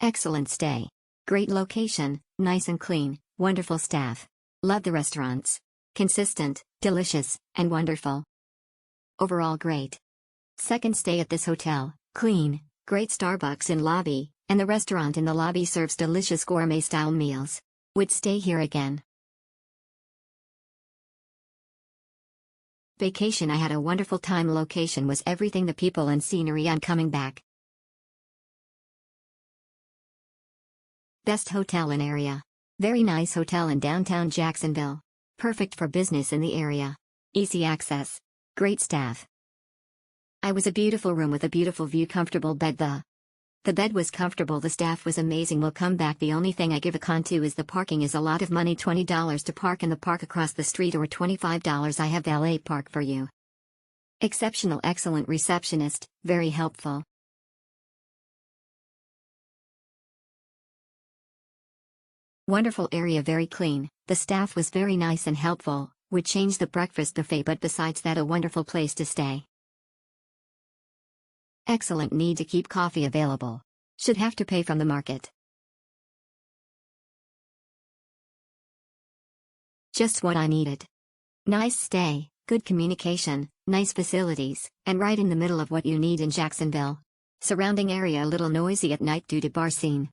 Excellent stay. Great location, nice and clean, wonderful staff. Love the restaurants. Consistent, delicious, and wonderful. Overall great. Second stay at this hotel, clean, great Starbucks in lobby, and the restaurant in the lobby serves delicious gourmet-style meals. Would stay here again. Vacation. I had a wonderful time. Location was everything, the people and scenery. I'm coming back. Best hotel in area. Very nice hotel in downtown Jacksonville. Perfect for business in the area. Easy access. Great staff. I was a beautiful room with a beautiful view, comfortable bed. The bed was comfortable, the staff was amazing. Will come back. The only thing I give a con to is the parking is a lot of money. $20 to park in the park across the street or $25. I have valet park for you. Exceptional, excellent receptionist, very helpful. Wonderful area, very clean. The staff was very nice and helpful. Would change the breakfast buffet, but besides that, a wonderful place to stay. Excellent. Need to keep coffee available. Should have to pay from the market. Just what I needed. Nice stay, good communication, nice facilities, and right in the middle of what you need in Jacksonville. Surrounding area a little noisy at night due to bar scene.